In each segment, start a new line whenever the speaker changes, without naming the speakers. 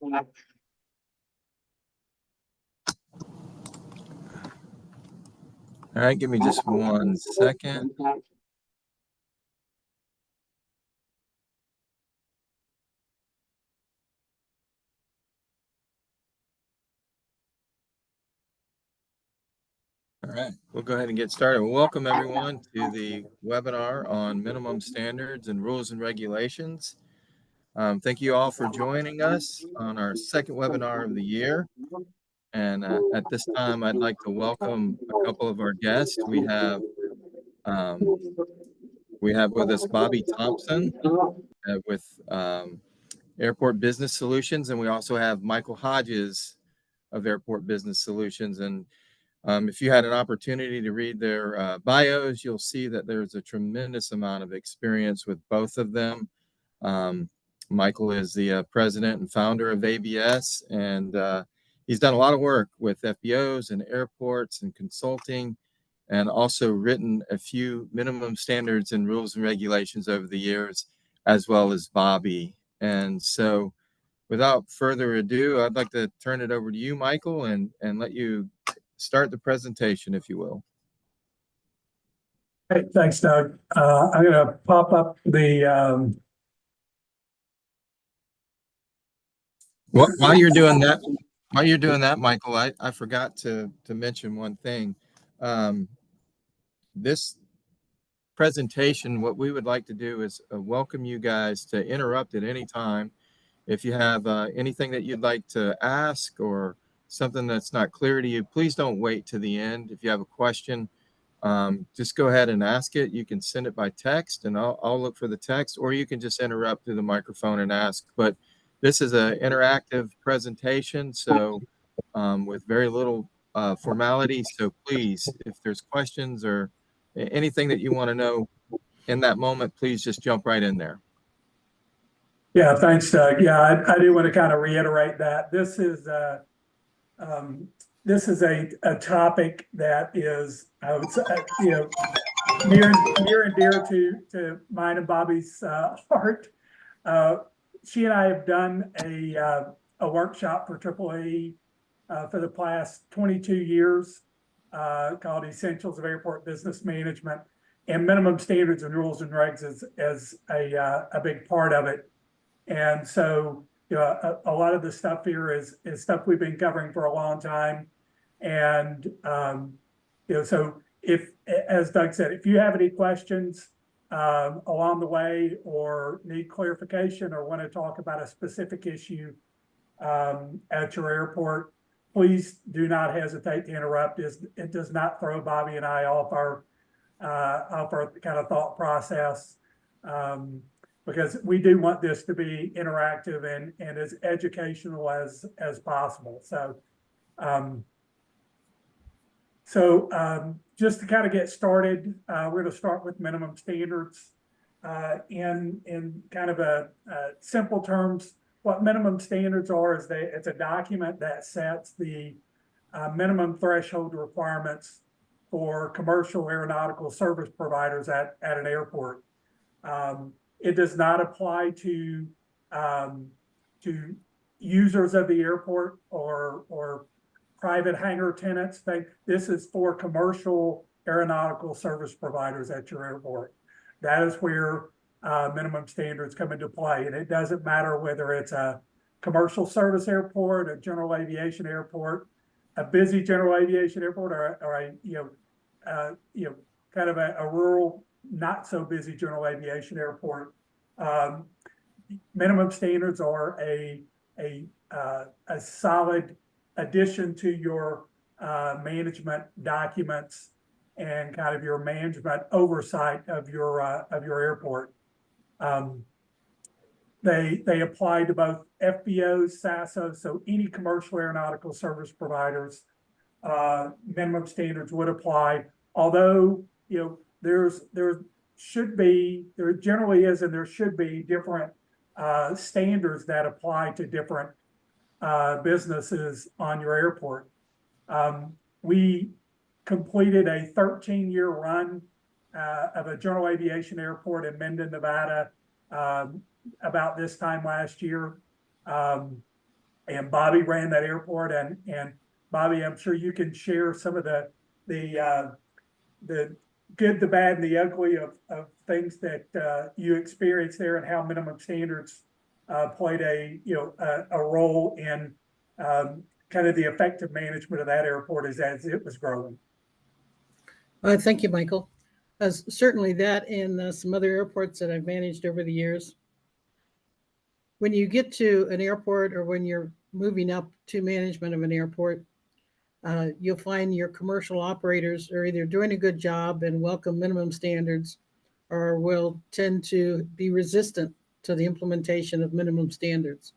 All right, give me just 1 second. All right, we'll go ahead and get started. Welcome everyone to the webinar on minimum standards and rules and regulations. Thank you all for joining us on our second webinar of the year. And at this time, I'd like to welcome a couple of our guests. We have with us Bobby Thompson with Airport Business Solutions, and we also have Michael Hodges of Airport Business Solutions. And if you had an opportunity to read their bios, you'll see that there's a tremendous amount of experience with both of them. Michael is the president and founder of ABS, and he's done a lot of work with FBOs and airports and consulting, and also written a few minimum standards and rules and regulations over the years, as well as Bobby. And so without further ado, I'd like to turn it over to you, Michael, and let you start the presentation, if you will.
Hey, thanks, Doug. I'm going to pop up the.
While you're doing that, Michael, I forgot to mention one thing. This presentation, what we would like to do is welcome you guys to interrupt at any time. If you have anything that you'd like to ask or something that's not clear to you, please don't wait to the end. If you have a question, just go ahead and ask it. You can send it by text, and I'll look for the text, or you can just interrupt through the microphone and ask. But this is an interactive presentation, so with very little formality. So please, if there's questions or anything that you want to know in that moment, please just jump right in there.
Yeah, thanks, Doug. Yeah, I do want to kind of reiterate that this is a topic that is, I would say, near and dear to mine and Bobby's heart. She and I have done a workshop for AAA for the past 22 years called Essentials of Airport Business Management, and minimum standards and rules and regs is a big part of it. And so, a lot of the stuff here is stuff we've been covering for a long time. And, so as Doug said, if you have any questions along the way or need clarification or want to talk about a specific issue at your airport, please do not hesitate to interrupt. It does not throw Bobby and I off our kind of thought process. Because we do want this to be interactive and as educational as possible. So, just to kind of get started, we're going to start with minimum standards. In kind of simple terms, what minimum standards are is it's a document that sets the minimum threshold requirements for commercial aeronautical service providers at an airport. It does not apply to users of the airport or private hangar tenants. This is for commercial aeronautical service providers at your airport. That is where minimum standards come into play, and it doesn't matter whether it's a commercial service airport, a general aviation airport, a busy general aviation airport, or kind of a rural, not so busy general aviation airport. Minimum standards are a solid addition to your management documents and kind of your management oversight of your airport. They apply to both FBOs, SASOs, so any commercial aeronautical service providers. Minimum standards would apply, although there generally is, and there should be different standards that apply to different businesses on your airport. We completed a 13-year run of a general aviation airport in Minden, Nevada, about this time last year. and Bobby ran that airport. And Bobby, I'm sure you can share some of the good, the bad, and the ugly of things that you experienced there, and how minimum standards played a role in kind of the effective management of that airport as it was growing.
Thank you, Michael. Certainly that and some other airports that I've managed over the years. When you get to an airport or when you're moving up to management of an airport, you'll find your commercial operators are either doing a good job and welcome minimum standards, or will tend to be resistant to the implementation of minimum standards.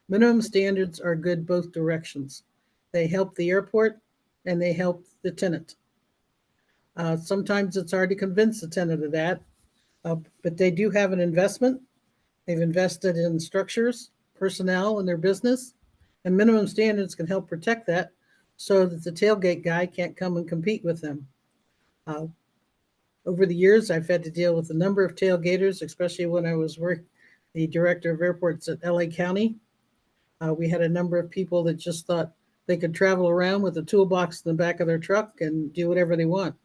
Minimum standards are good both directions. They help the airport and they help the tenant. Sometimes it's hard to convince the tenant of that, but they do have an investment. They've invested in structures, personnel, and their business, and minimum standards can help protect that so that the tailgate guy can't come and compete with them. Over the years, I've had to deal with a number of tailgaters, especially when I was the director of airports at LA County. We had a number of people that just thought they could travel around with a toolbox in the back of their truck and do whatever they want.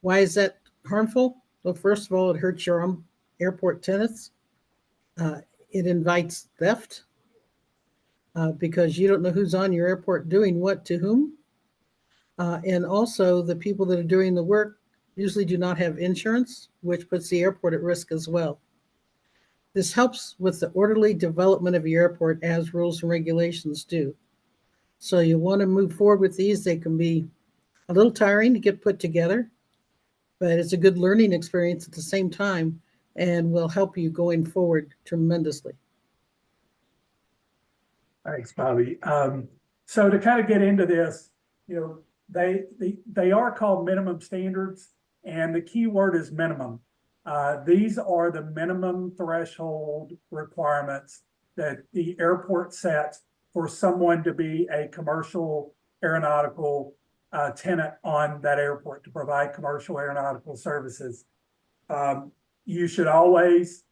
Why is that harmful? Well, first of all, it hurts your airport tenants. It invites theft because you don't know who's on your airport doing what to whom. And also, the people that are doing the work usually do not have insurance, which puts the airport at risk as well. This helps with the orderly development of your airport as rules and regulations do. So you want to move forward with these. They can be a little tiring to get put together, but it's a good learning experience at the same time and will help you going forward tremendously.
Thanks, Bobby. So to kind of get into this, they are called minimum standards, and the key word is minimum. These are the minimum threshold requirements that the airport sets for someone to be a commercial aeronautical tenant on that airport, to provide commercial aeronautical services. You should always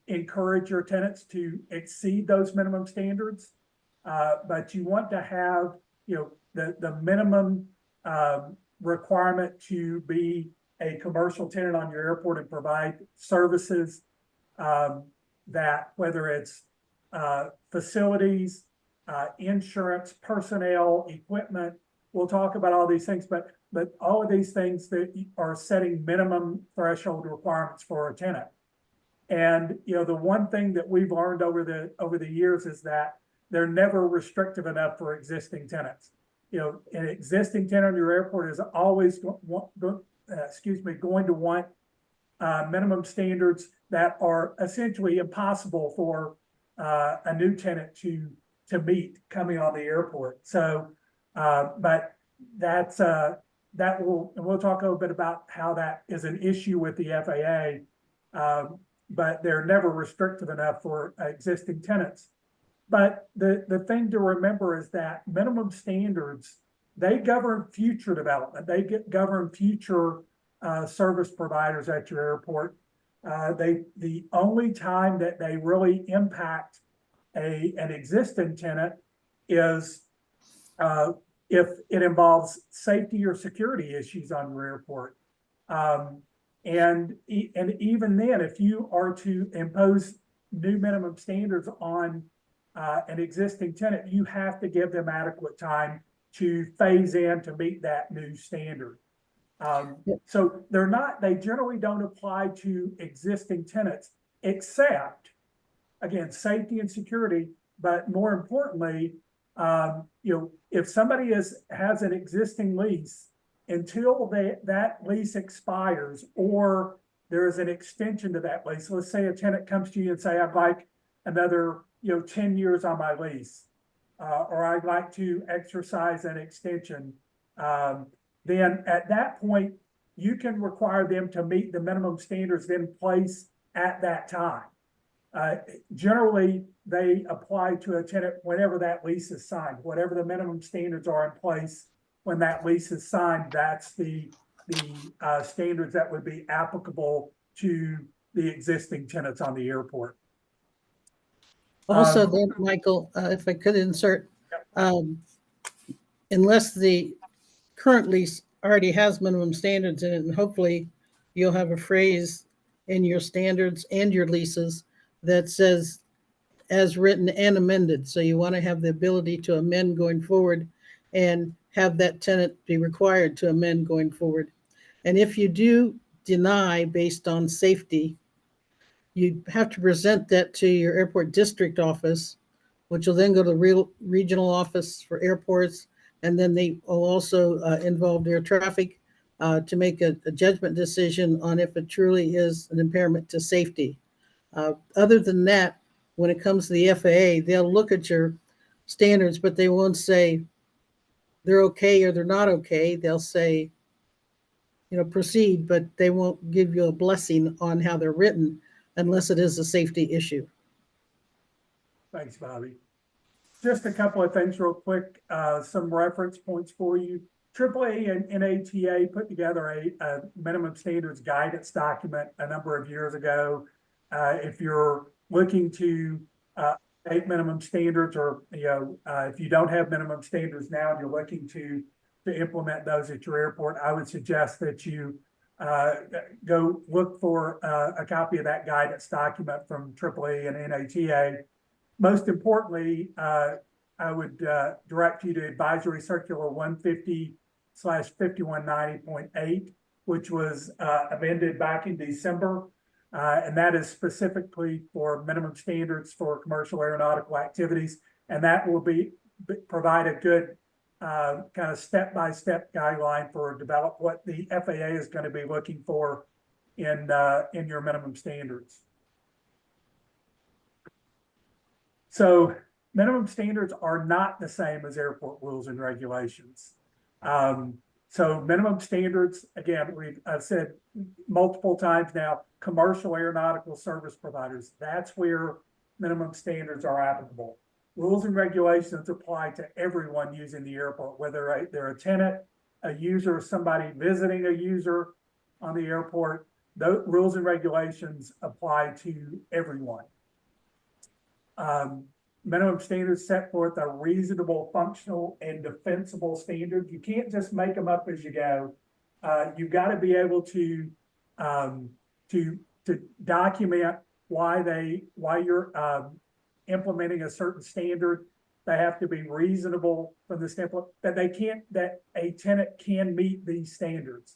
encourage your tenants to exceed those minimum standards, but you want to have the minimum requirement to be a commercial tenant on your airport and provide services that, whether it's facilities, insurance, personnel, equipment. We'll talk about all these things, but all of these things that are setting minimum threshold requirements for a tenant. And the one thing that we've learned over the years is that they're never restrictive enough for existing tenants. An existing tenant on your airport is always going to want minimum standards that are essentially impossible for a new tenant to meet coming on the airport. So, but that's we'll talk a little bit about how that is an issue with the FAA. But they're never restrictive enough for existing tenants. But the thing to remember is that minimum standards, they govern future development. They govern future service providers at your airport. The only time that they really impact an existing tenant is if it involves safety or security issues on your airport. And even then, if you are to impose new minimum standards on an existing tenant, you have to give them adequate time to phase in to meet that new standard. So they generally don't apply to existing tenants, except, again, safety and security, but more importantly, if somebody has an existing lease, until that lease expires or there is an extension to that lease. Let's say a tenant comes to you and say, I'd like another 10 years on my lease, or I'd like to exercise an extension. Then at that point, you can require them to meet the minimum standards in place at that time. Generally, they apply to a tenant whenever that lease is signed. Whatever the minimum standards are in place when that lease is signed, that's the standards that would be applicable to the existing tenants on the airport.
Also, then, Michael, if I could insert, um, unless the current lease already has minimum standards in it, and hopefully you'll have a phrase in your standards and your leases that says as written and amended. So you want to have the ability to amend going forward and have that tenant be required to amend going forward. And if you do deny based on safety, you have to present that to your airport district office, which will then go to the real regional office for airports. And then they will also involve air traffic to make a judgment decision on if it truly is an impairment to safety. Other than that, when it comes to the FAA, they'll look at your standards, but they won't say they're okay or they're not okay. They'll say, proceed, but they won't give you a blessing on how they're written unless it is a safety issue.
Thanks, Bobby. Just a couple of things real quick, some reference points for you. AAA and NATA put together a minimum standards guidance document a number of years ago. If you're looking to make minimum standards, or if you don't have minimum standards now and you're looking to implement those at your airport, I would suggest that you go look for a copy of that guidance document from AAA and NATA. Most importantly, I would direct you to Advisory Circular 150/5190.8, which was amended back in December. And that is specifically for minimum standards for commercial aeronautical activities. And that will provide a good kind of step-by-step guideline for develop what the FAA is going to be looking for in your minimum standards. So minimum standards are not the same as airport rules and regulations. So minimum standards, again, I've said multiple times now, commercial aeronautical service providers, that's where minimum standards are applicable. Rules and regulations apply to everyone using the airport, whether they're a tenant, a user, somebody visiting a user on the airport. Those rules and regulations apply to everyone. Minimum standards set forth a reasonable, functional, and defensible standard. You can't just make them up as you go. You've got to be able to document why you're implementing a certain standard. They have to be reasonable from the standpoint that that a tenant can meet these standards.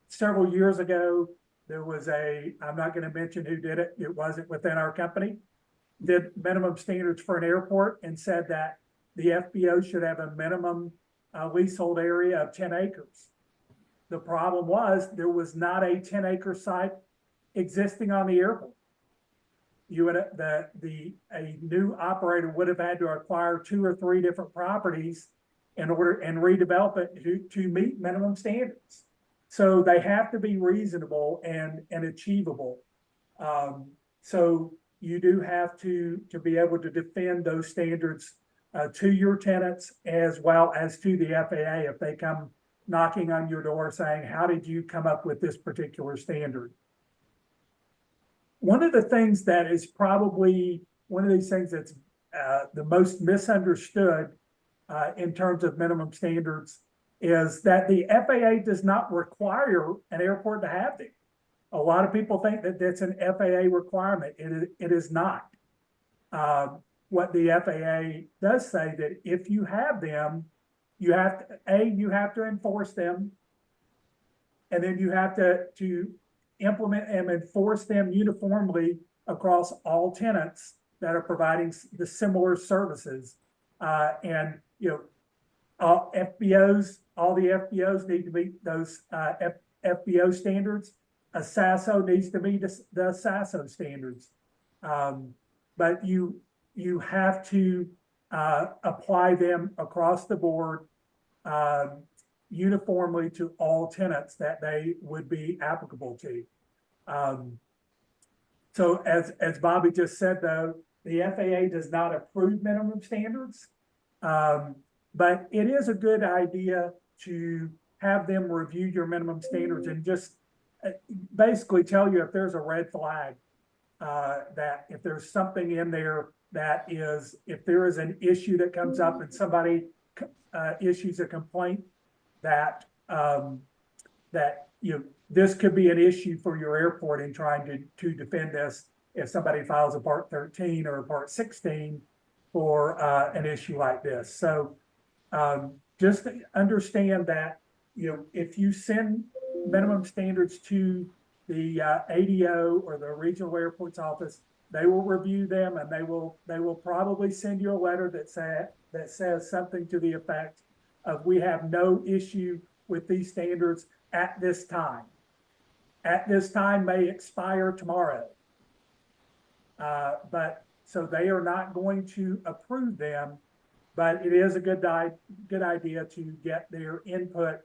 Several years ago, there was I'm not going to mention who did it. It wasn't within our company. Did minimum standards for an airport and said that the FBO should have a minimum leasehold area of 10 acres. The problem was there was not a 10-acre site existing on the airport. A new operator would have had to acquire 2 or 3 different properties in order and redevelop it to meet minimum standards. So they have to be reasonable and achievable. So you do have to be able to defend those standards to your tenants as well as to the FAA if they come knocking on your door saying, how did you come up with this particular standard? One of the things that is probably one of these things that's the most misunderstood in terms of minimum standards is that the FAA does not require an airport to have them. A lot of people think that that's an FAA requirement. It is not. What the FAA does say that if you have them, you have to enforce them, and then you have to implement and enforce them uniformly across all tenants that are providing the similar services. And all the FBOs need to meet those FBO standards. A SASO needs to meet the SASO standards. But you have to apply them across the board uniformly to all tenants that they would be applicable to. So as Bobby just said, though, the FAA does not approve minimum standards, but it is a good idea to have them review your minimum standards and just basically tell you if there's a red flag. that if there's something in there that is, if there is an issue that comes up and somebody issues a complaint that, that, you know, this could be an issue for your airport in trying to defend this if somebody files a Part 13 or a Part 16 for an issue like this. So just understand that, you know, if you send minimum standards to the ADO or the regional airports office, they will review them, and they will probably send you a letter that says something to the effect of, we have no issue with these standards at this time. At this time may expire tomorrow. But so they are not going to approve them, but it is a good idea to get their input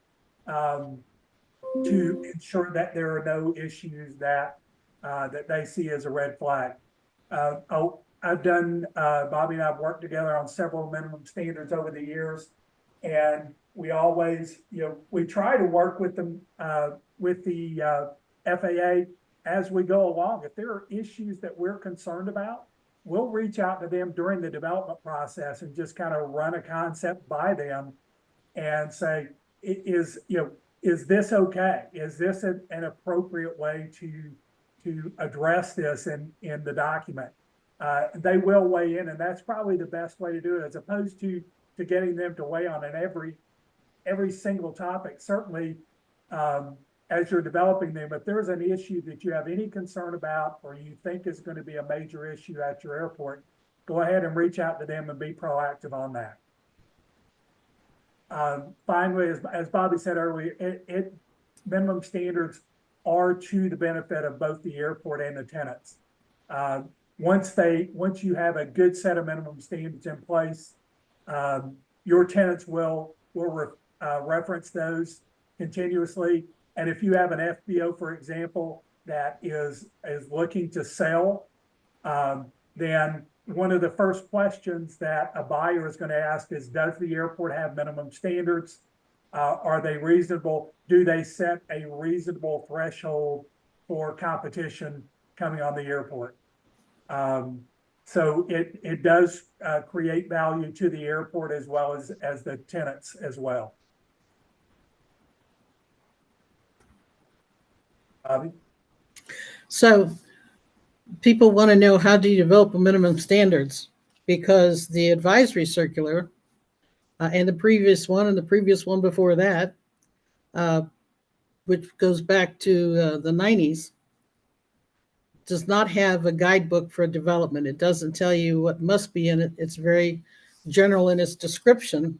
to ensure that there are no issues that that they see as a red flag. I've done, Bobby and I've worked together on several minimum standards over the years, and we always, you know, we try to work with them, with the FAA as we go along. If there are issues that we're concerned about, we'll reach out to them during the development process and just kind of run a concept by them and say, is this okay? Is this an appropriate way to address this in the document? They will weigh in, and that's probably the best way to do it, as opposed to getting them to weigh on every single topic. Certainly, as you're developing them, if there's an issue that you have any concern about, or you think is going to be a major issue at your airport, go ahead and reach out to them and be proactive on that. Finally, as Bobby said earlier, minimum standards are to the benefit of both the airport and the tenants. Once you have a good set of minimum standards in place, your tenants will reference those continuously. And if you have an FBO, for example, that is looking to sell, then one of the first questions that a buyer is going to ask is, does the airport have minimum standards? Are they reasonable? Do they set a reasonable threshold for competition coming on the airport? So it does create value to the airport as well as the tenants as well. Bobby?
So people want to know, how do you develop a minimum standards? Because the advisory circular and the previous one and the previous one before that, which goes back to the 90s, does not have a guidebook for development. It doesn't tell you what must be in it. It's very general in its description.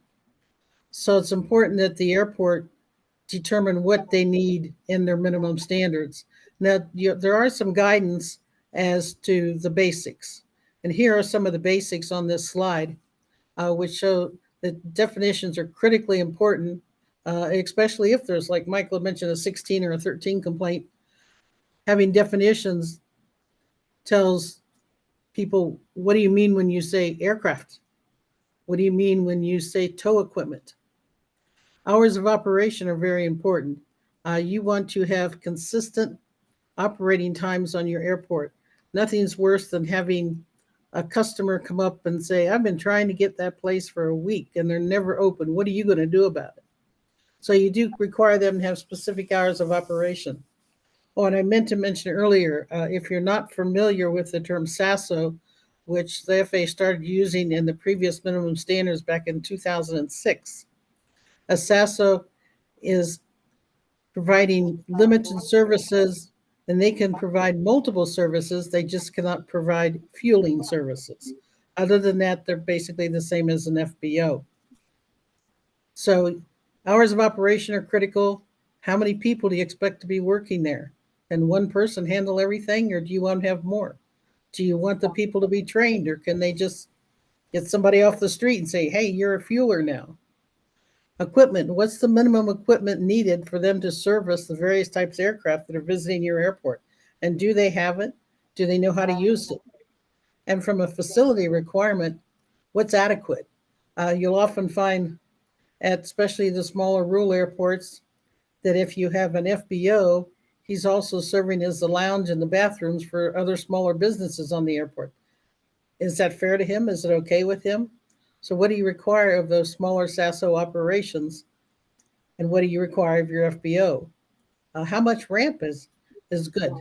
So it's important that the airport determine what they need in their minimum standards. Now, there are some guidance as to the basics. And here are some of the basics on this slide, which show that definitions are critically important, especially if there's, like Michael mentioned, a 16 or a 13 complaint. Having definitions tells people, what do you mean when you say aircraft? What do you mean when you say tow equipment? Hours of operation are very important. You want to have consistent operating times on your airport. Nothing's worse than having a customer come up and say, I've been trying to get that place for a week and they're never open. What are you going to do about it? So you do require them to have specific hours of operation. Oh, and I meant to mention earlier, if you're not familiar with the term SASO, which the FAA started using in the previous minimum standards back in 2006, a SASO is providing limited services, and they can provide multiple services. They just cannot provide fueling services. Other than that, they're basically the same as an FBO. So hours of operation are critical. How many people do you expect to be working there? Can one person handle everything, or do you want to have more? Do you want the people to be trained, or can they just get somebody off the street and say, hey, you're a fueler now? Equipment, what's the minimum equipment needed for them to service the various types of aircraft that are visiting your airport? And do they have it? Do they know how to use it? And from a facility requirement, what's adequate? You'll often find at especially the smaller rural airports that if you have an FBO, he's also serving as the lounge and the bathrooms for other smaller businesses on the airport. Is that fair to him? Is it okay with him? So what do you require of those smaller SASO operations? And what do you require of your FBO? How much ramp is good?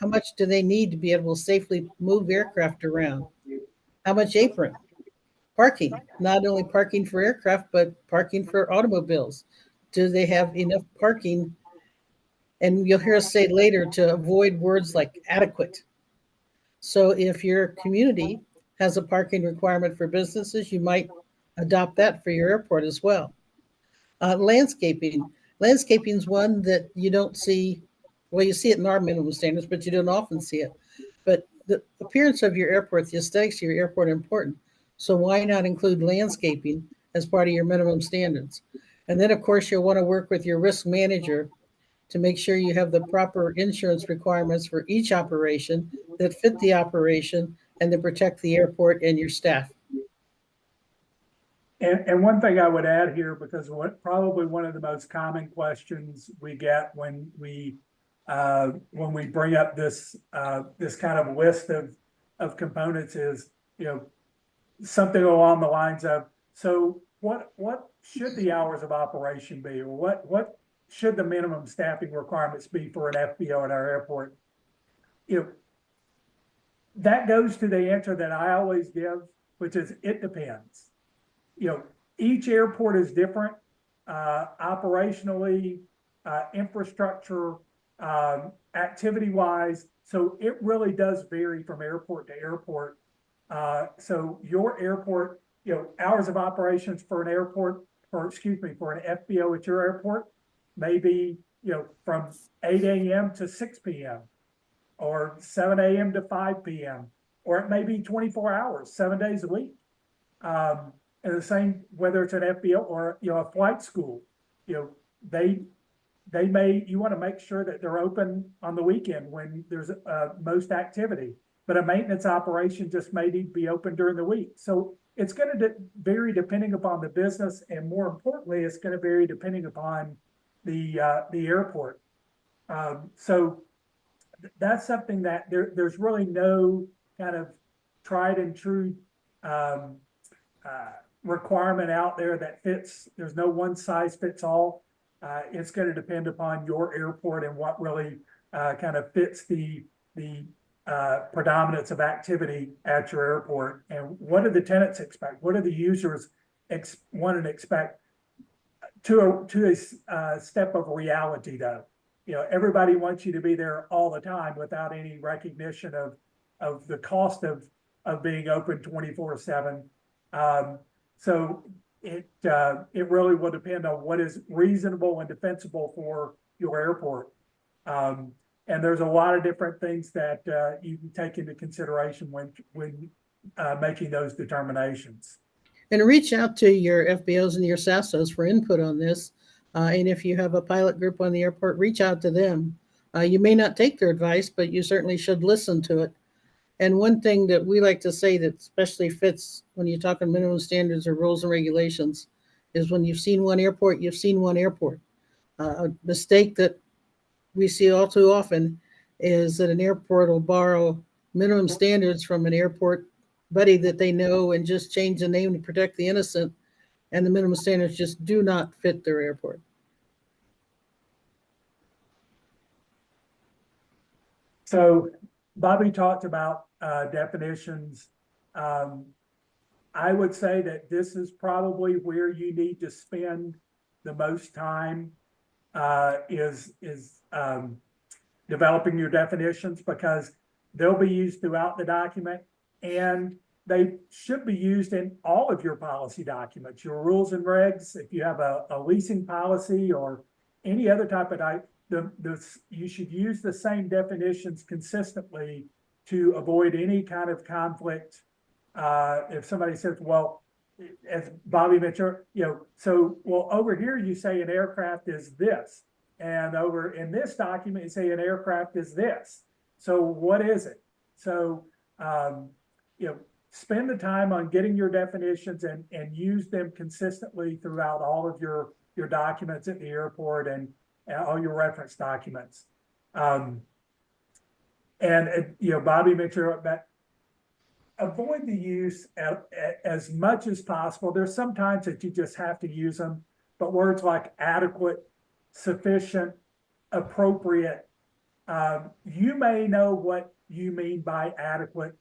How much do they need to be able to safely move aircraft around? How much apron? Parking, not only parking for aircraft, but parking for automobiles. Do they have enough parking? And you'll hear us say later to avoid words like adequate. So if your community has a parking requirement for businesses, you might adopt that for your airport as well. Landscaping. Landscaping is one that you don't see. Well, you see it in our minimum standards, but you don't often see it. But the appearance of your airport, the aesthetics of your airport are important. So why not include landscaping as part of your minimum standards? And then, of course, you'll want to work with your risk manager to make sure you have the proper insurance requirements for each operation that fit the operation and to protect the airport and your staff.
And one thing I would add here, because probably one of the most common questions we get when we bring up this this kind of list of components is, something along the lines of, so what should the hours of operation be, or what should the minimum staffing requirements be for an FBO at our airport? That goes to the answer that I always give, which is it depends. Each airport is different, operationally, infrastructure, activity wise. So it really does vary from airport to airport. So your airport, hours of operations for an airport, for an FBO at your airport, maybe, from 8 a.m. to 6 p.m. or 7 a.m. to 5 p.m. or it may be 24 hours, 7 days a week. And the same, whether it's an FBO or, a flight school, you want to make sure that they're open on the weekend when there's most activity, but a maintenance operation just may need to be open during the week. So it's going to vary depending upon the business. And more importantly, it's going to vary depending upon the airport. So that's something that there's really no kind of tried and true requirement out there that fits. There's no one size fits all. It's going to depend upon your airport and what really kind of fits the predominance of activity at your airport. And what do the tenants expect? What do the users want and expect? To a step of reality, though. Everybody wants you to be there all the time without any recognition of the cost of being open 24/7. So it really will depend on what is reasonable and defensible for your airport. And there's a lot of different things that you can take into consideration when making those determinations.
And reach out to your FBOs and your SASOs for input on this. And if you have a pilot group on the airport, reach out to them. You may not take their advice, but you certainly should listen to it. And one thing that we like to say that especially fits when you're talking minimum standards or rules and regulations is when you've seen one airport, you've seen one airport. A mistake that we see all too often is that an airport will borrow minimum standards from an airport buddy that they know and just change the name to protect the innocent. And the minimum standards just do not fit their airport.
So Bobby talked about definitions. I would say that this is probably where you need to spend the most time is developing your definitions, because they'll be used throughout the document and they should be used in all of your policy documents, your rules and regs. If you have a leasing policy or any other type of you should use the same definitions consistently to avoid any kind of conflict. If somebody says, well, as Bobby mentioned, over here you say an aircraft is this, and over in this document you say an aircraft is this. So what is it? So spend the time on getting your definitions and use them consistently throughout all of your documents at the airport and all your reference documents. Bobby mentioned that avoid the use as much as possible. There's sometimes that you just have to use them, but words like adequate, sufficient, appropriate, you may know what you mean by adequate,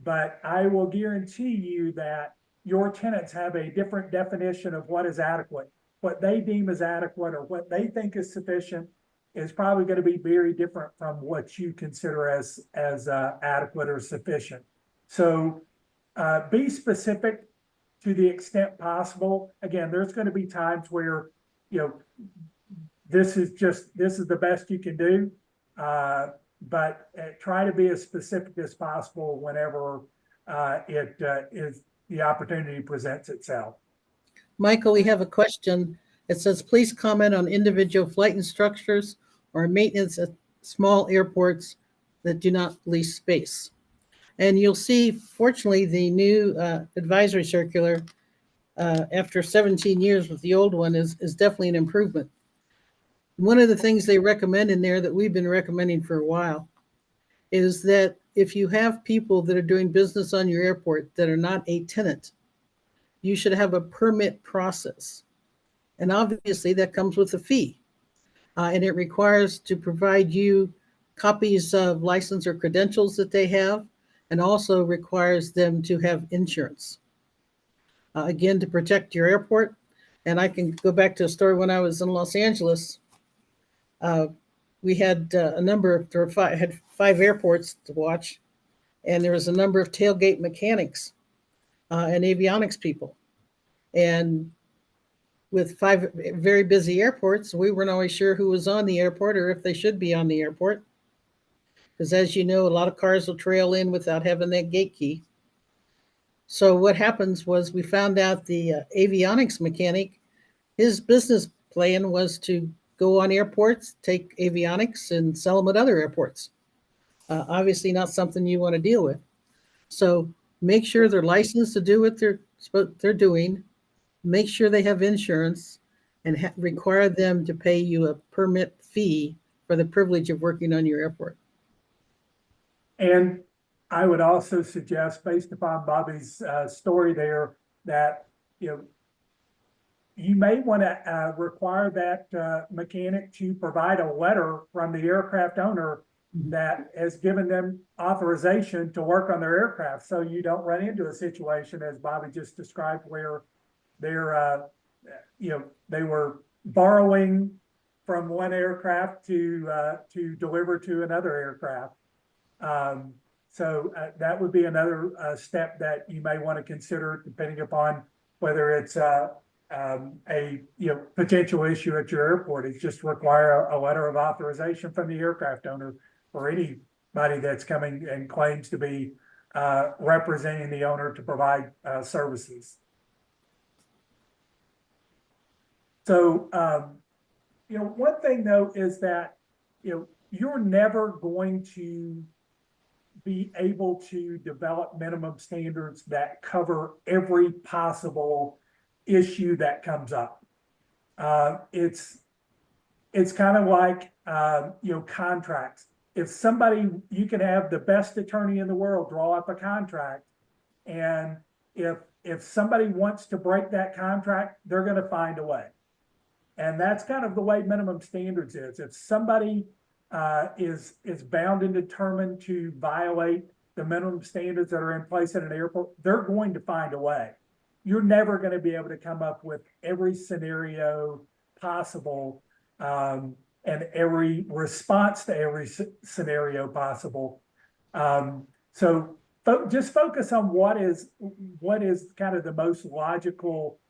but I will guarantee you that your tenants have a different definition of what is adequate. What they deem as adequate or what they think is sufficient is probably going to be very different from what you consider as adequate or sufficient. So be specific to the extent possible. Again, there's going to be times where, this is the best you can do. But try to be as specific as possible whenever the opportunity presents itself.
Michael, we have a question. It says, please comment on individual flight instructors or maintenance at small airports that do not lease space. And you'll see, fortunately, the new advisory circular after 17 years with the old one is definitely an improvement. One of the things they recommend in there that we've been recommending for a while is that if you have people that are doing business on your airport that are not a tenant, you should have a permit process. And obviously that comes with a fee. And it requires to provide you copies of license or credentials that they have, and also requires them to have insurance. Again, to protect your airport. And I can go back to a story when I was in Los Angeles. We had had 5 airports to watch, and there was a number of tailgate mechanics and avionics people. And with 5 very busy airports, we weren't always sure who was on the airport or if they should be on the airport. Because as you know, a lot of cars will trail in without having that gate key. So what happens was we found out the avionics mechanic, his business plan was to go on airports, take avionics, and sell them at other airports. Obviously not something you want to deal with. So make sure they're licensed to do what they're doing. Make sure they have insurance, and require them to pay you a permit fee for the privilege of working on your airport.
And I would also suggest, based upon Bobby's story there, that you may want to require that mechanic to provide a letter from the aircraft owner that has given them authorization to work on their aircraft, so you don't run into a situation as Bobby just described where they're they were borrowing from one aircraft to deliver to another aircraft. So that would be another step that you may want to consider, depending upon whether it's a potential issue at your airport. It's just require a letter of authorization from the aircraft owner or anybody that's coming and claims to be representing the owner to provide services. So, one thing though is that, you're never going to be able to develop minimum standards that cover every possible issue that comes up. It's kind of like, contracts. If you can have the best attorney in the world draw up a contract, and if somebody wants to break that contract, they're going to find a way. And that's kind of the way minimum standards is. If somebody is bound and determined to violate the minimum standards that are in place at an airport, they're going to find a way. You're never going to be able to come up with every scenario possible and every response to every scenario possible. So just focus on what is kind of the most logical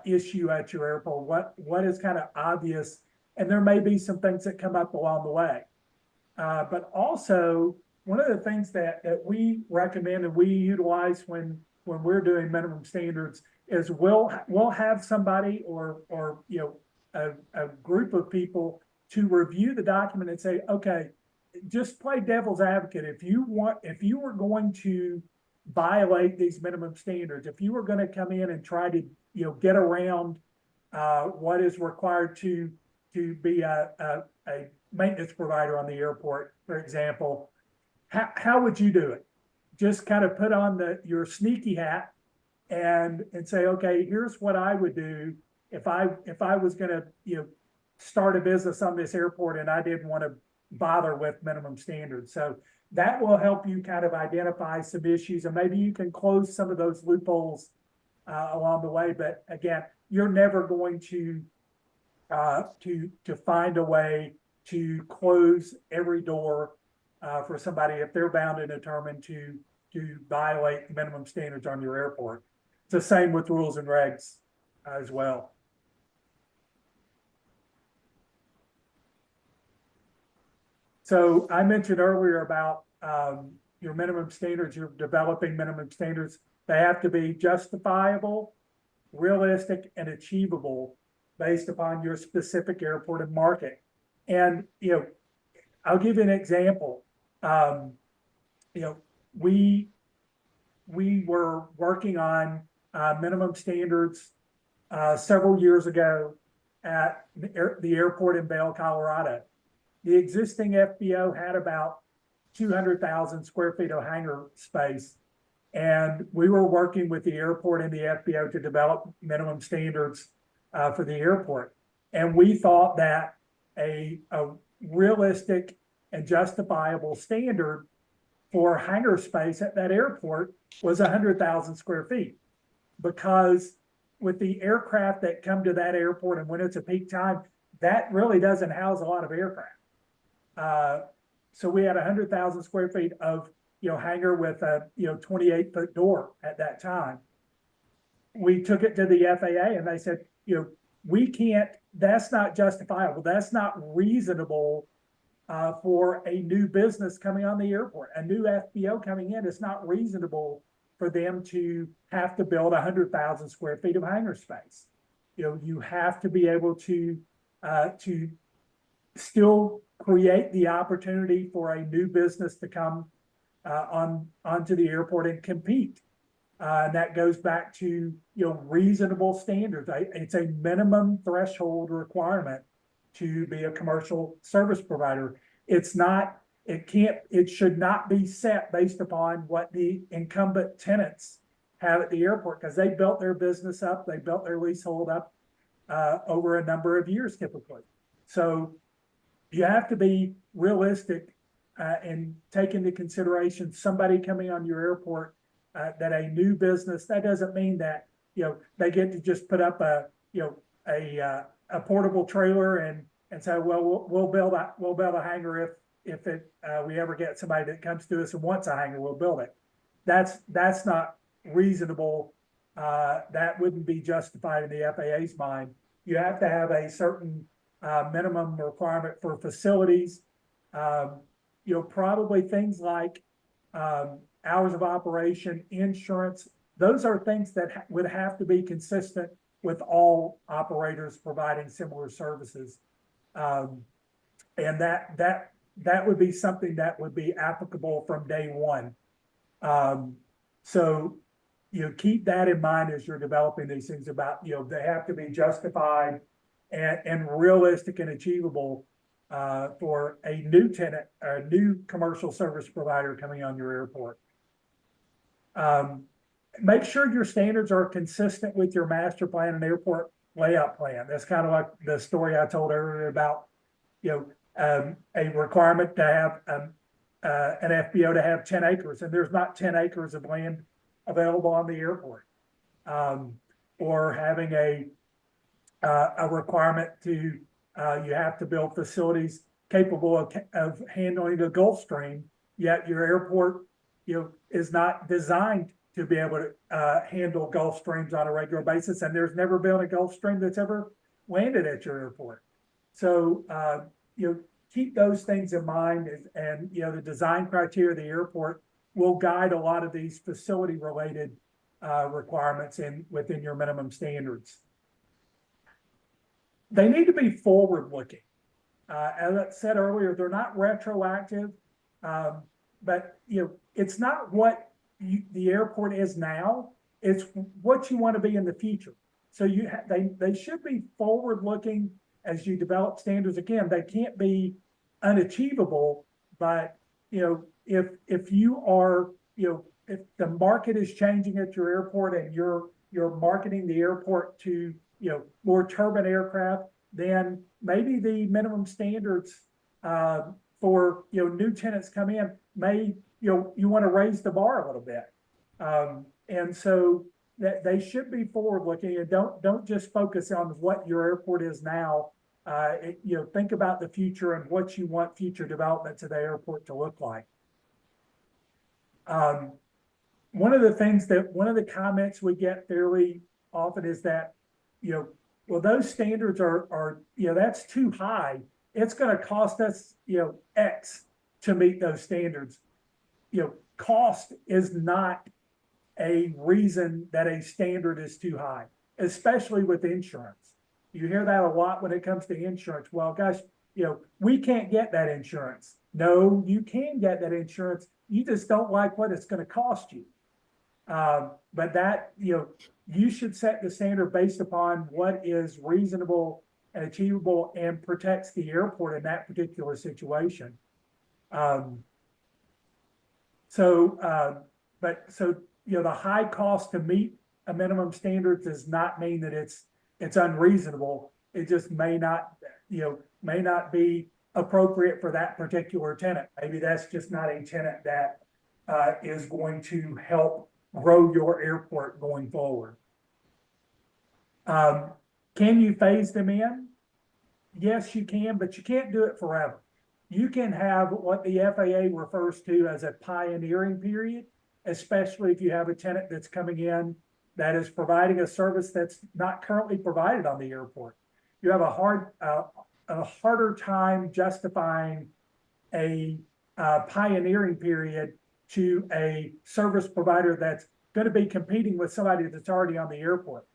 issue at your airport, what is kind of obvious, and there may be some things that come up along the way. But also, one of the things that we recommend and we utilize when we're doing minimum standards is we'll have somebody or a group of people to review the document and say, okay, just play devil's advocate. If you were going to violate these minimum standards, if you were going to come in and try to get around what is required to be a maintenance provider on the airport, for example, how would you do it? Just kind of put on your sneaky hat and say, okay, here's what I would do if I was gonna, start a business on this airport and I didn't want to bother with minimum standards. So that will help you kind of identify some issues, and maybe you can close some of those loopholes along the way. But again, you're never going to find a way to close every door for somebody if they're bound and determined to violate the minimum standards on your airport. It's the same with rules and regs as well. So I mentioned earlier about your minimum standards, you're developing minimum standards. They have to be justifiable, realistic, and achievable based upon your specific airport and market. And, I'll give you an example. We were working on minimum standards several years ago at the airport in Vail, Colorado. The existing FBO had about 200,000 square feet of hangar space. And we were working with the airport and the FBO to develop minimum standards for the airport. And we thought that a realistic and justifiable standard for hangar space at that airport was 100,000 square feet. Because with the aircraft that come to that airport and when it's a peak time, that really doesn't house a lot of aircraft. So we had 100,000 square feet of, hangar with a, 28-foot door at that time. We took it to the FAA and they said, we can't, that's not justifiable. That's not reasonable for a new business coming on the airport. A new FBO coming in, it's not reasonable for them to have to build 100,000 square feet of hangar space. You have to be able to still create the opportunity for a new business to come onto the airport and compete. And that goes back to, reasonable standards. It's a minimum threshold requirement to be a commercial service provider. It should not be set based upon what the incumbent tenants have at the airport, because they built their business up, they built their leasehold up over a number of years typically. So you have to be realistic and take into consideration somebody coming on your airport that a new business, that doesn't mean that, they get to just put up a portable trailer and say, well, we'll build a hangar if we ever get somebody that comes to us and wants a hangar, we'll build it. That's not reasonable. That wouldn't be justified in the FAA's mind. You have to have a certain minimum requirement for facilities. Probably things like hours of operation, insurance. Those are things that would have to be consistent with all operators providing similar services. And that would be something that would be applicable from day one. So, keep that in mind as you're developing these things about, they have to be justified and realistic and achievable for a new tenant, or a new commercial service provider coming on your airport. Make sure your standards are consistent with your master plan and airport layout plan. That's kind of like the story I told earlier about, a requirement to have an FBO to have 10 acres, and there's not 10 acres of land available on the airport. Or having a requirement to, you have to build facilities capable of handling the Gulf Stream, yet your airport, is not designed to be able to handle Gulf Streams on a regular basis, and there's never been a Gulf Stream that's ever landed at your airport. So, keep those things in mind, and the design criteria of the airport will guide a lot of these facility related requirements within your minimum standards. They need to be forward looking. As I said earlier, they're not retroactive, but it's not what the airport is now, it's what you want to be in the future. So they should be forward looking as you develop standards. Again, they can't be unachievable, but, if you are, if the market is changing at your airport and you're marketing the airport to, more turbine aircraft, then maybe the minimum standards, for, new tenants come in may, you want to raise the bar a little bit. And so that they should be forward looking, and don't just focus on what your airport is now. Think about the future and what you want future developments of the airport to look like. One of the comments we get fairly often is that, well, those standards are, that's too high. It's going to cost us, X to meet those standards. Cost is not a reason that a standard is too high, especially with insurance. You hear that a lot when it comes to insurance. Well, gosh, we can't get that insurance. No, you can get that insurance. You just don't like what it's going to cost you. But that, you should set the standard based upon what is reasonable and achievable and protects the airport in that particular situation. The high cost to meet a minimum standard does not mean that it's unreasonable. It just may not be appropriate for that particular tenant. Maybe that's just not a tenant that is going to help grow your airport going forward. Can you phase them in? Yes, you can, but you can't do it forever. You can have what the FAA refers to as a pioneering period, especially if you have a tenant that's coming in that is providing a service that's not currently provided on the airport. You have a harder time justifying a pioneering period to a service provider that's going to be competing with somebody that's already on the airport.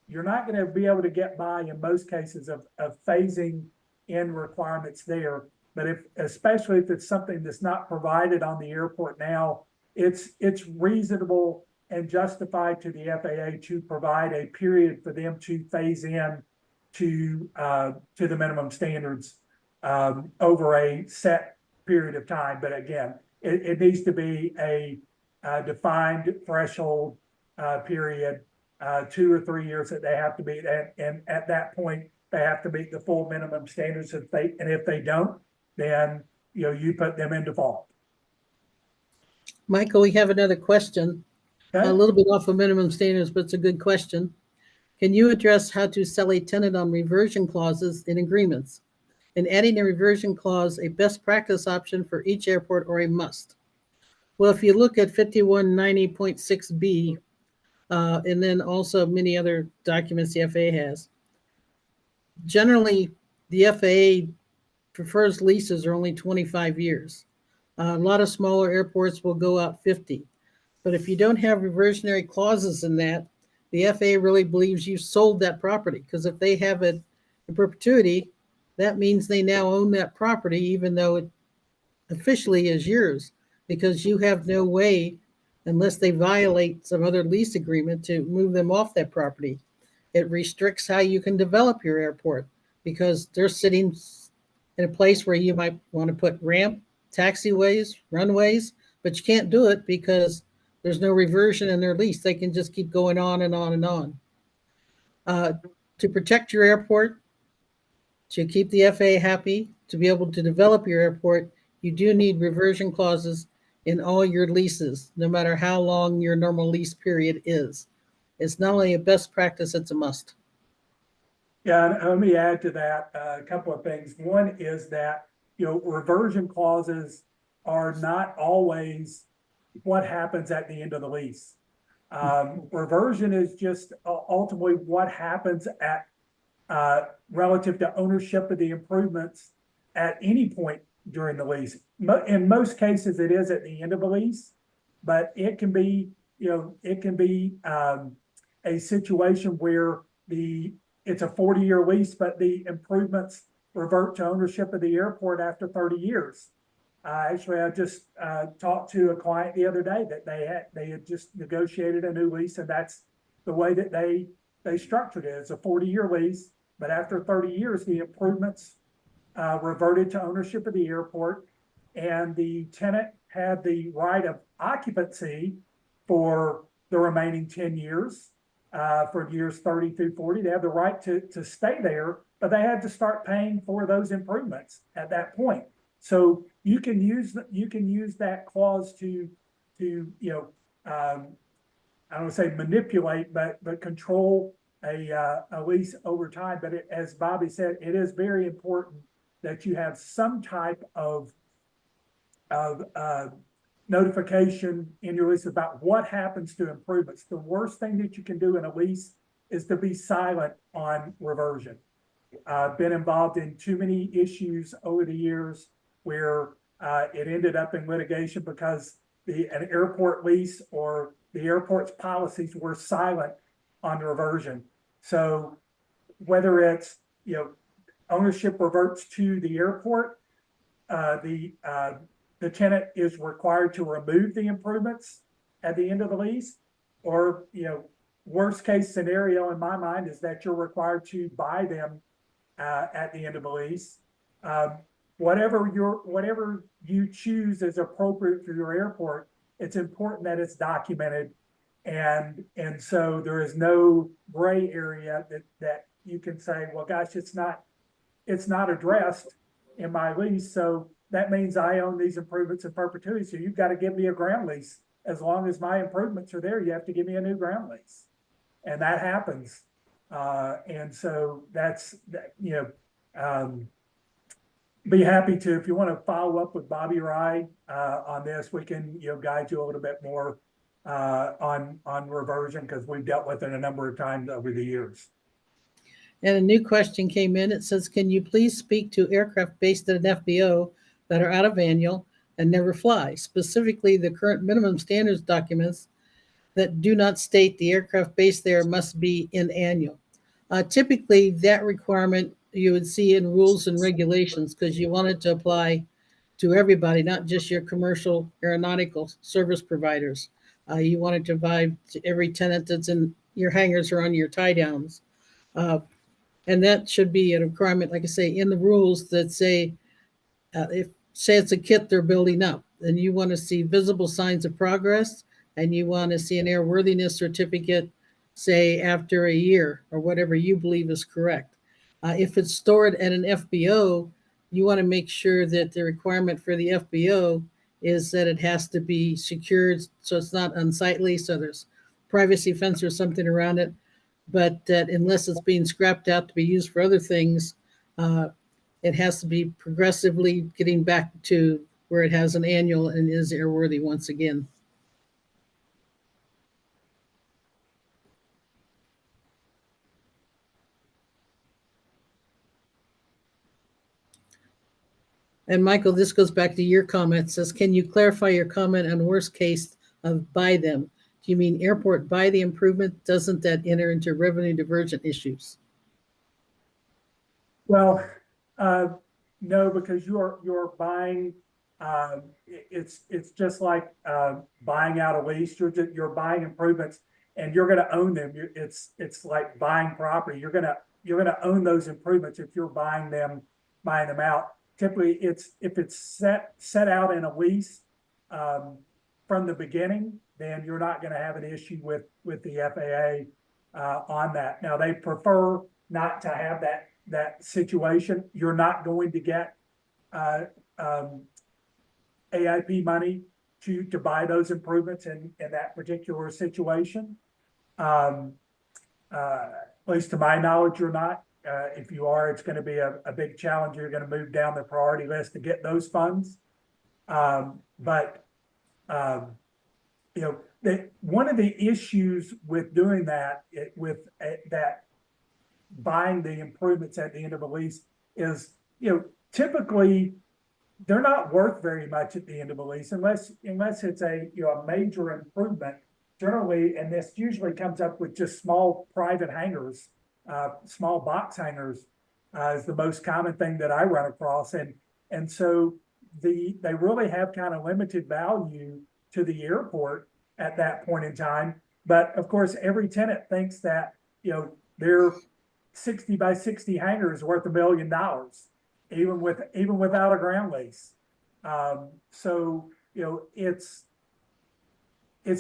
You're not going to be able to get by in most cases of phasing in requirements there. But especially if it's something that's not provided on the airport now, it's reasonable and justified to the FAA to provide a period for them to phase in to the minimum standards over a set period of time. But again, it needs to be a defined threshold period, 2 or 3 years that they have to meet, and at that point they have to meet the full minimum standards. If they don't, then you put them in default.
Michael, we have another question.
Okay?
A little bit off of minimum standards, but it's a good question. Can you address how to sell a tenant on reversion clauses in agreements, and adding a reversion clause a best practice option for each airport or a must? Well, if you look at 5190.6B, and then also many other documents the FAA has, generally the FAA prefers leases are only 25 years. A lot of smaller airports will go out 50. But if you don't have reversionary clauses in that, the FAA really believes you sold that property, because if they have it in perpetuity, that means they now own that property, even though it officially is yours, because you have no way, unless they violate some other lease agreement, to move them off that property. It restricts how you can develop your airport, because they're sitting in a place where you might want to put ramp, taxiways, runways, but you can't do it because there's no reversion in their lease. They can just keep going on and on and on. To protect your airport, to keep the FAA happy, to be able to develop your airport, you do need reversion clauses in all your leases, no matter how long your normal lease period is. It's not only a best practice, it's a must.
Yeah, and let me add to that a couple of things. One is that, reversion clauses are not always what happens at the end of the lease. Reversion is just ultimately what happens at relative to ownership of the improvements at any point during the lease. In most cases, it is at the end of a lease, but it can be, a situation where it's a 40-year lease, but the improvements revert to ownership of the airport after 30 years. Actually, I just talked to a client the other day that they had just negotiated a new lease, and that's the way that they structured it. It's a 40-year lease, but after 30 years, the improvements reverted to ownership of the airport, and the tenant had the right of occupancy for the remaining 10 years, for years 30 through 40. They have the right to stay there, but they had to start paying for those improvements at that point. So you can use that clause to I don't say manipulate, but control a lease over time. But as Bobby said, it is very important that you have some type of notification in your lease about what happens to improvements. The worst thing that you can do in a lease is to be silent on reversion. I've been involved in too many issues over the years where it ended up in litigation because an airport lease or the airport's policies were silent on reversion. So whether it's, ownership reverts to the airport, the tenant is required to remove the improvements at the end of the lease, or, worst case scenario in my mind is that you're required to buy them at the end of the lease. Whatever you choose is appropriate for your airport, it's important that it's documented. And so there is no gray area that you can say, well, gosh, it's not addressed in my lease. So that means I own these improvements in perpetuity. So you've got to give me a ground lease. As long as my improvements are there, you have to give me a new ground lease. And that happens. And so that's, be happy to, if you want to follow up with Bobby or I on this, we can, guide you a little bit more on reversion, because we've dealt with it a number of times over the years.
And a new question came in. It says, can you please speak to aircraft based at an FBO that are out of annual and never fly, specifically the current minimum standards documents that do not state the aircraft based there must be in annual? Typically, that requirement you would see in rules and regulations, because you want it to apply to everybody, not just your commercial aeronautical service providers. You want it to apply to every tenant that's in your hangars or on your tie downs. And that should be a requirement, like I say, in the rules that say, if say it's a kit they're building up, then you want to see visible signs of progress, and you want to see an airworthiness certificate, say after a year or whatever you believe is correct. If it's stored at an FBO, you want to make sure that the requirement for the FBO is that it has to be secured so it's not unsightly, so there's privacy fence or something around it, but that unless it's being scrapped out to be used for other things, it has to be progressively getting back to where it has an annual and is airworthy once again. And Michael, this goes back to your comment. It says, can you clarify your comment on worst case of buy them? Do you mean airport buy the improvement? Doesn't that enter into revenue diversion issues?
Well, no, because you're buying. It's just like buying out a lease. You're buying improvements, and you're going to own them. It's like buying property. You're going to own those improvements if you're buying them out. Typically, if it's set out in a lease from the beginning, then you're not going to have an issue with the FAA on that. Now, they prefer not to have that situation. You're not going to get AIP money to buy those improvements in that particular situation. At least to my knowledge, you're not. If you are, it's going to be a big challenge. You're going to move down the priority list to get those funds. But one of the issues with doing that, that buying the improvements at the end of a lease is, typically they're not worth very much at the end of a lease unless it's a major improvement generally, and this usually comes up with just small private hangars. Small box hangars is the most common thing that I run across, and so they really have kind of limited value to the airport at that point in time. But of course, every tenant thinks that their 60 by 60 hangar is worth $1 million, even without a ground lease. So, you know, it's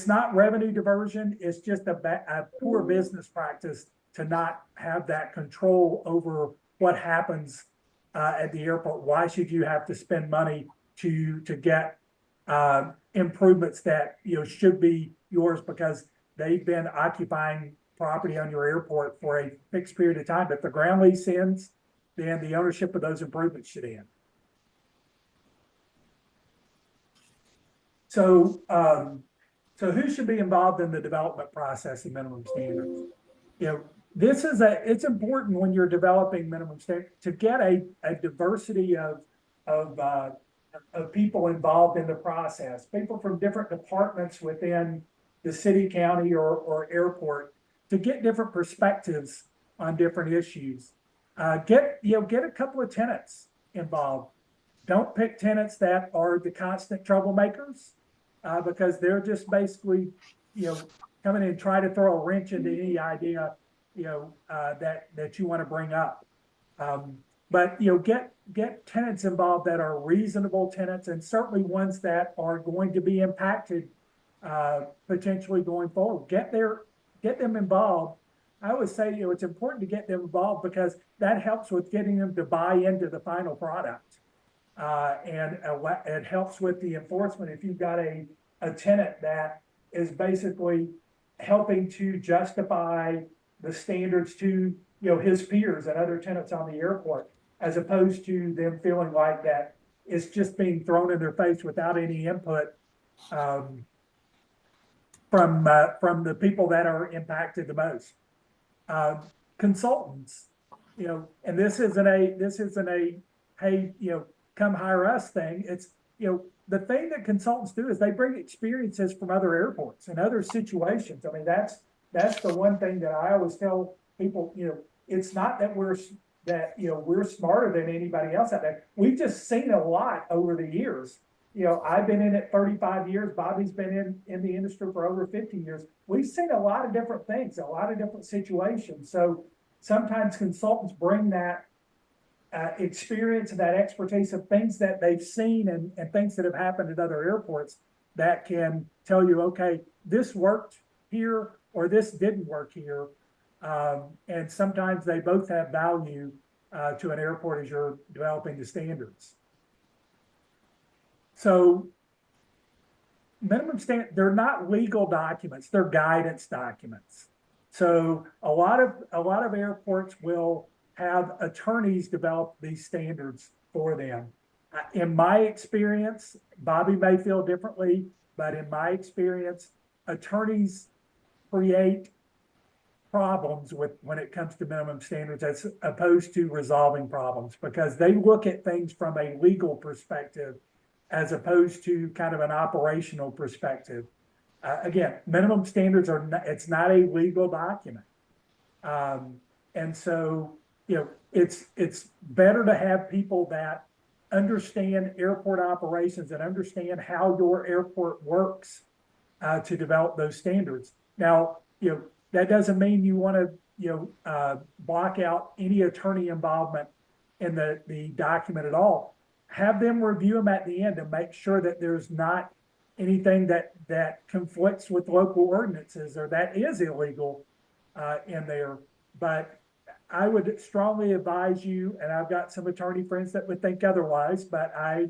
not revenue diversion, it's just a poor business practice to not have that control over what happens at the airport. Why should you have to spend money to get improvements that, you know, should be yours because they've been occupying property on your airport for a fixed period of time? If the ground lease ends, then the ownership of those improvements should end. So, so who should be involved in the development process of minimum standards? You know, it's important when you're developing minimum standards to get a diversity of people involved in the process, people from different departments within the city, county, or airport, to get different perspectives on different issues. Get a couple of tenants involved. Don't pick tenants that are the constant troublemakers, because they're just basically, you know, coming in and try to throw a wrench into any idea, you know, that you want to bring up. But, you know, get tenants involved that are reasonable tenants, and certainly ones that are going to be impacted potentially going forward. Get them involved. I always say, you know, it's important to get them involved because that helps with getting them to buy into the final product. And it helps with the enforcement. If you've got a tenant that is basically helping to justify the standards to, you know, his peers and other tenants on the airport, as opposed to them feeling like that it's just being thrown in their face without any input from the people that are impacted the most. Consultants, you know, and this isn't a hey, you know, come hire us thing. It's, you know, the thing that consultants do is they bring experiences from other airports and other situations. I mean, that's the one thing that I always tell people, you know, it's not that we're smarter than anybody else out there. We've just seen a lot over the years. You know, I've been in it 35 years. Bobby's been in the industry for over 50 years. We've seen a lot of different things, a lot of different situations. So sometimes consultants bring that experience and that expertise of things that they've seen and things that have happened at other airports that can tell you, okay, this worked here or this didn't work here. And sometimes they both have value to an airport as you're developing the standards. So they're not legal documents, they're guidance documents. So a lot of airports will have attorneys develop these standards for them. In my experience, Bobby may feel differently, but in my experience, attorneys create problems when it comes to minimum standards as opposed to resolving problems, because they look at things from a legal perspective as opposed to kind of an operational perspective. Again, minimum standards it's not a legal document. And so, you know, it's better to have people that understand airport operations and understand how your airport works to develop those standards. Now, you know, that doesn't mean you want to, you know, block out any attorney involvement in the document at all. Have them review them at the end and make sure that there's not anything that conflicts with local ordinances or that is illegal in there. But I would strongly advise you, and I've got some attorney friends that would think otherwise, but I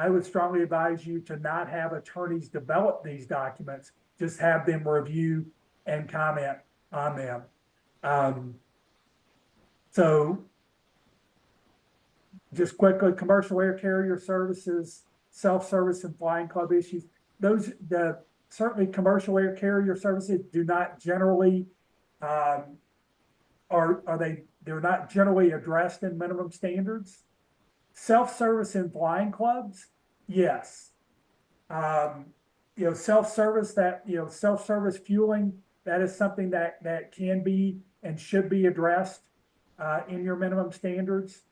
would strongly advise you to not have attorneys develop these documents, just have them review and comment on them. So just quickly, commercial air carrier services, self-service and flying club issues. Certainly commercial air carrier services do not generally, they're not generally addressed in minimum standards. Self-service and flying clubs, yes. You know, self-service self-service fueling, that is something that can be and should be addressed in your minimum standards.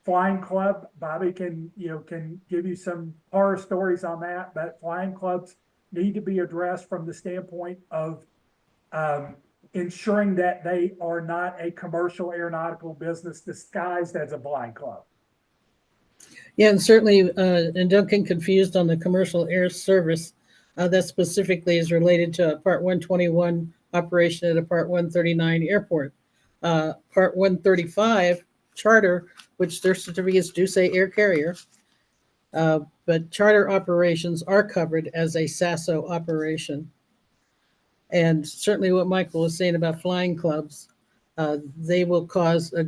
Flying club, Bobby can give you some horror stories on that, but flying clubs need to be addressed from the standpoint of ensuring that they are not a commercial aeronautical business disguised as a flying club.
Yeah, and certainly, and don't get confused on the commercial air service. That specifically is related to a Part 121 operation at a Part 139 airport. Part 135 charter, which their certificates do say air carrier, but charter operations are covered as a SASO operation. And certainly what Michael was saying about flying clubs, they will cause a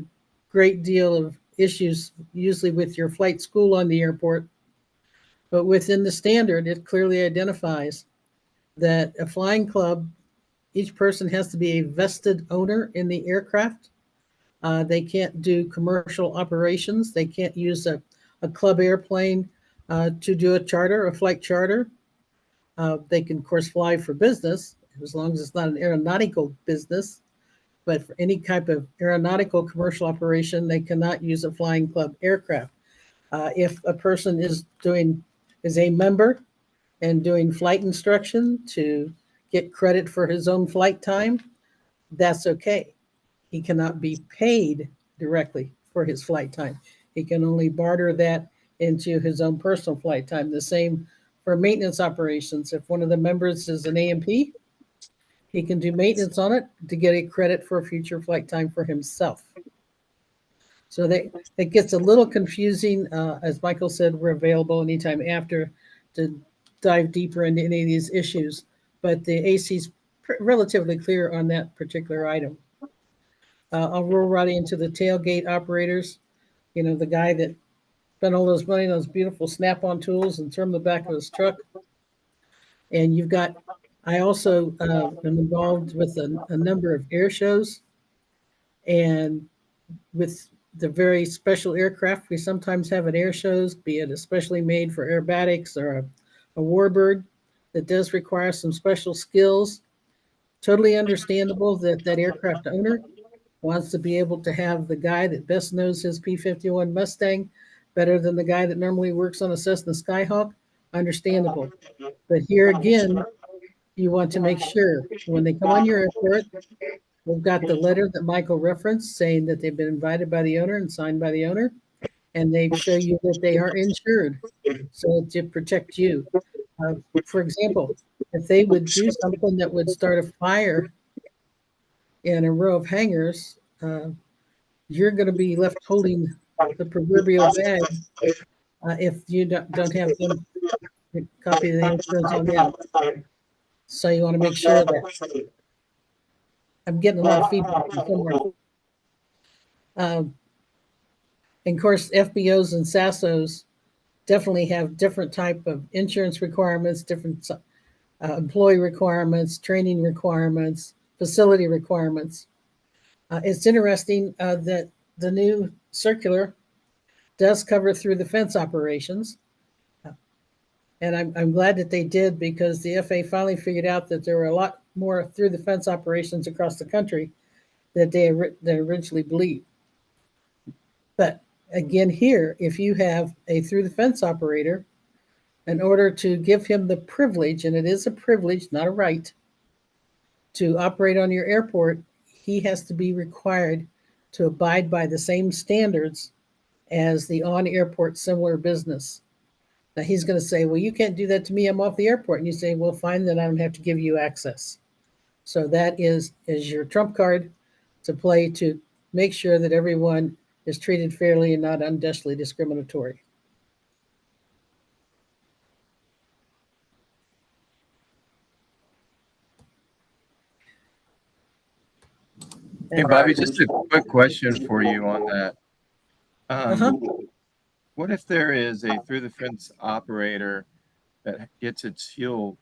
great deal of issues, usually with your flight school on the airport. But within the standard, it clearly identifies that a flying club, each person has to be a vested owner in the aircraft. They can't do commercial operations. They can't use a club airplane to do a flight charter. They can, of course, fly for business as long as it's not an aeronautical business. But for any type of aeronautical commercial operation, they cannot use a flying club aircraft. If a person is a member and doing flight instruction to get credit for his own flight time, that's okay. He cannot be paid directly for his flight time. He can only barter that into his own personal flight time. The same for maintenance operations. If one of the members is an A&P, he can do maintenance on it to get a credit for future flight time for himself. So that gets a little confusing. As Michael said, we're available anytime after to dive deeper into any of these issues, but the AC is relatively clear on that particular item. I'll roll right into the tailgate operators. You know, the guy that spent all those money on those beautiful Snap-on tools and turned the back of his truck. And I also am involved with a number of air shows, and with the very special aircraft we sometimes have at air shows, be it especially made for aerobatics or a warbird that does require some special skills. Totally understandable that that aircraft owner wants to be able to have the guy that best knows his P-51 Mustang better than the guy that normally works on a Cessna Skyhawk. Understandable. But here again, you want to make sure when they come on your airport, we've got the letter that Michael referenced saying that they've been invited by the owner and signed by the owner, and they show you that they are insured, so to protect you. For example, if they would do something that would start a fire in a row of hangars, you're going to be left holding the proverbial bag if you don't have them copy of the insurance on that. So you want to make sure that I'm getting a lot of feedback from somewhere. And of course, FBOs and SASOs definitely have different type of insurance requirements, different employee requirements, training requirements, facility requirements. It's interesting that the new circular does cover through the fence operations. And I'm glad that they did, because the FAA finally figured out that there were a lot more through the fence operations across the country that they originally believed. But again, here, if you have a through the fence operator, in order to give him the privilege, and it is a privilege, not a right, to operate on your airport, he has to be required to abide by the same standards as the on-airport similar business. Now he's going to say, well, you can't do that to me. I'm off the airport. And you say, well, fine, then I don't have to give you access. So that is your trump card to play to make sure that everyone is treated fairly and not unjustly discriminatory.
Hey, Bobby, just a quick question for you on that. What if there is a through the fence operator that gets its fuel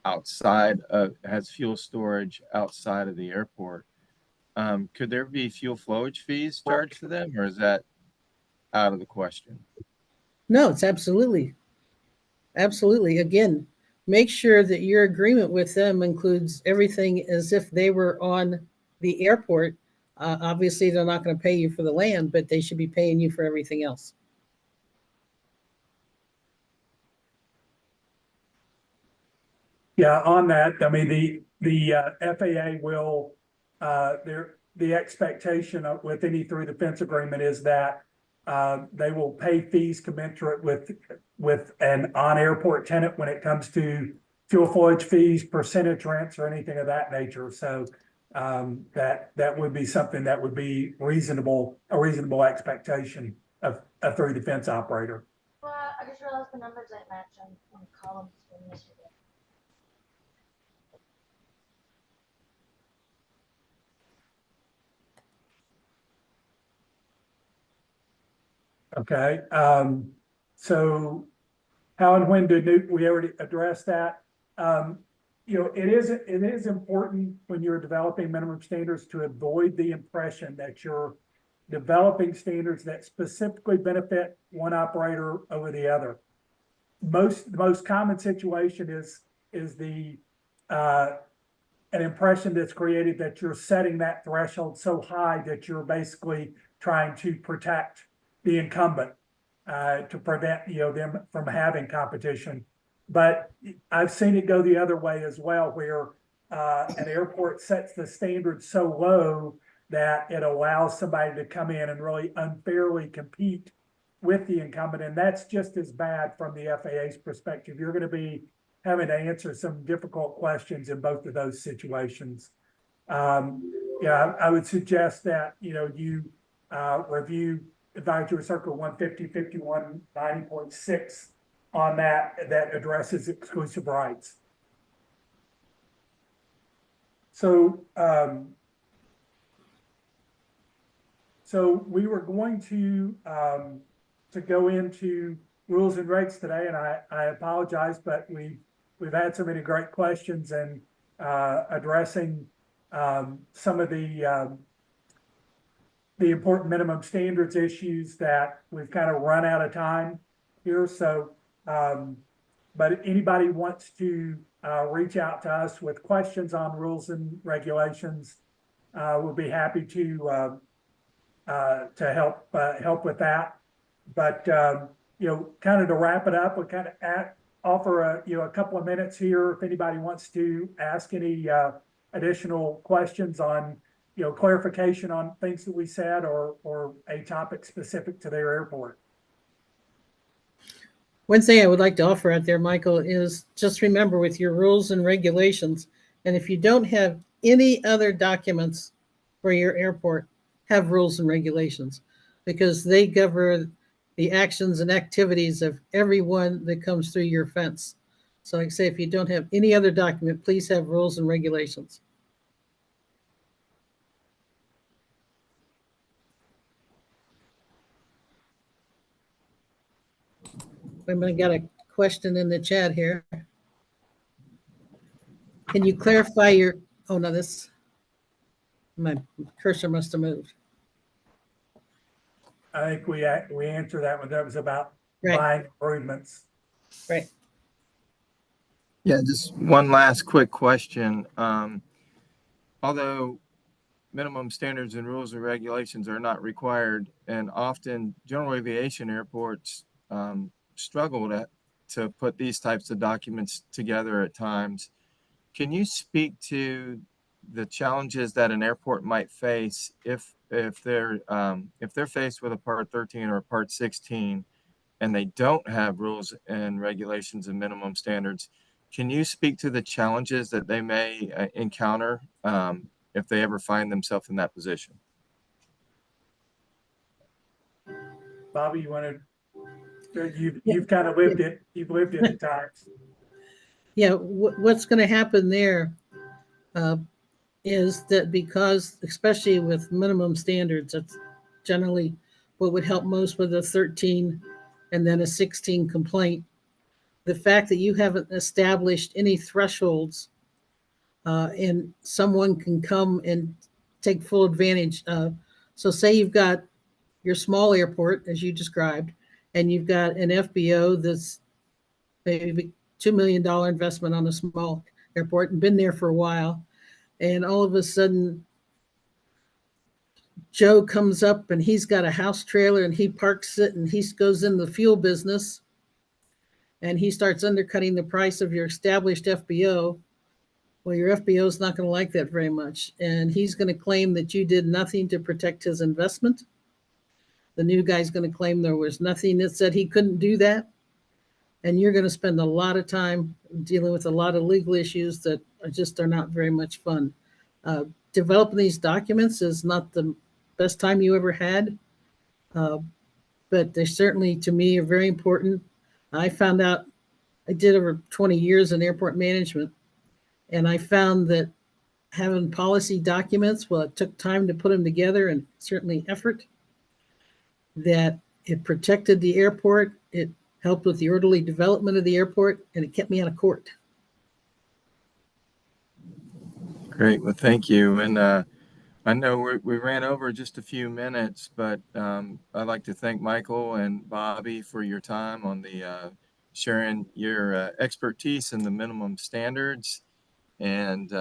has fuel storage outside of the airport? Could there be fuel flowage fees charged to them, or is that out of the question?
No, it's absolutely. Again, make sure that your agreement with them includes everything as if they were on the airport. Obviously, they're not going to pay you for the land, but they should be paying you for everything else.
Yeah, on that, I mean, the FAA will, the expectation with any through the fence agreement is that they will pay fees commensurate with an on-airport tenant when it comes to fuel fluid fees, percentage rents, or anything of that nature. So that would be something that would be a reasonable expectation of a through the fence operator.
Well, I just realized the numbers ain't matching on the columns from yesterday.
Okay, so how and when we already addressed that? You know, it is important when you're developing minimum standards to avoid the impression that you're developing standards that specifically benefit one operator over the other. The most common situation is an impression that's created that you're setting that threshold so high that you're basically trying to protect the incumbent to prevent, you know, them from having competition. But I've seen it go the other way as well, where an airport sets the standard so low that it allows somebody to come in and really unfairly compete with the incumbent. And that's just as bad from the FAA's perspective. You're going to be having to answer some difficult questions in both of those situations. Yeah, I would suggest that, you know, you review Advisory Circle 150, 51, 90.6 on that addresses exclusive rights. So, so we were going to go into rules and regs today, and I apologize, but we've had so many great questions and addressing some of the important minimum standards issues that we've kind of run out of time here. So, but anybody wants to reach out to us with questions on rules and regulations, we'll be happy to help with that. But you know, kind of to wrap it up, we kind of offer a couple of minutes here if anybody wants to ask any additional questions on, you know, clarification on things that we said or a topic specific to their airport.
One thing I would like to offer out there, Michael, is just remember with your rules and regulations, and if you don't have any other documents for your airport, have rules and regulations, because they govern the actions and activities of everyone that comes through your fence. So like I say, if you don't have any other document, please have rules and regulations. I'm going to get a question in the chat here. Can you clarify your, oh no, this, my cursor must have moved.
I think we answered that one. That was about
Right.
buying improvements.
Right.
Yeah, just one last quick question. Although minimum standards and rules and regulations are not required, and often general aviation airports struggle to put these types of documents together at times. Can you speak to the challenges that an airport might face if they're faced with a Part 13 or a Part 16 and they don't have rules and regulations and minimum standards? Can you speak to the challenges that they may encounter if they ever find themselves in that position?
Bobby, you want to? You've kind of lived it. You've lived it at times.
Yeah, what's going to happen there is that because, especially with minimum standards, that's generally what would help most with a 13 and then a 16 complaint. The fact that you haven't established any thresholds and someone can come and take full advantage. So say you've got your small airport, as you described, and you've got an FBO that's maybe $2 million investment on a small airport and been there for a while. And all of a sudden, Joe comes up and he's got a house trailer and he parks it and he goes in the fuel business and he starts undercutting the price of your established FBO. Well, your FBO is not going to like that very much. And he's going to claim that you did nothing to protect his investment. The new guy's going to claim there was nothing that said he couldn't do that. And you're going to spend a lot of time dealing with a lot of legal issues that are not very much fun. Developing these documents is not the best time you ever had, but they certainly, to me, are very important. I found out I did over 20 years in airport management, and I found that having policy documents, well, it took time to put them together and certainly effort, that it protected the airport, it helped with the orderly development of the airport, and it kept me out of court.
Great. Well, thank you. And I know we ran over just a few minutes, but I'd like to thank Michael and Bobby for your time on the sharing your expertise in the minimum standards. And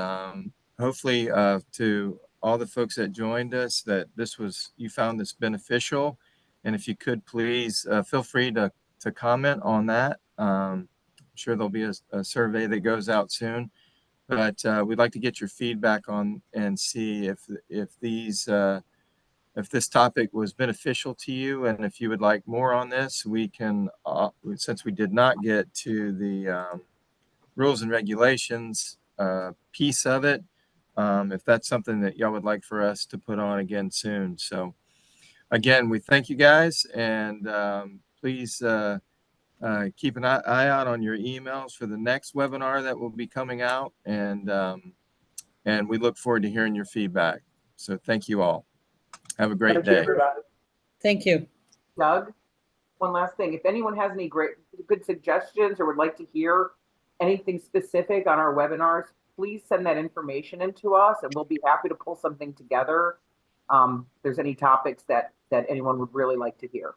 hopefully to all the folks that joined us, that you found this beneficial. And if you could please feel free to comment on that. I'm sure there'll be a survey that goes out soon. But we'd like to get your feedback on and see if this topic was beneficial to you, and if you would like more on this, we can. Since we did not get to the rules and regulations piece of it, if that's something that y'all would like for us to put on again soon. So, again, we thank you guys, and please. Keep an eye out on your emails for the next webinar that will be coming out, and we look forward to hearing your feedback. So thank you all. Have a great
Thank you,
day.
everybody.
Thank you.
Doug, one last thing. If anyone has any good suggestions or would like to hear anything specific on our webinars, please send that information in to us, and we'll be happy to pull something together. If there's any topics that anyone would really like to hear.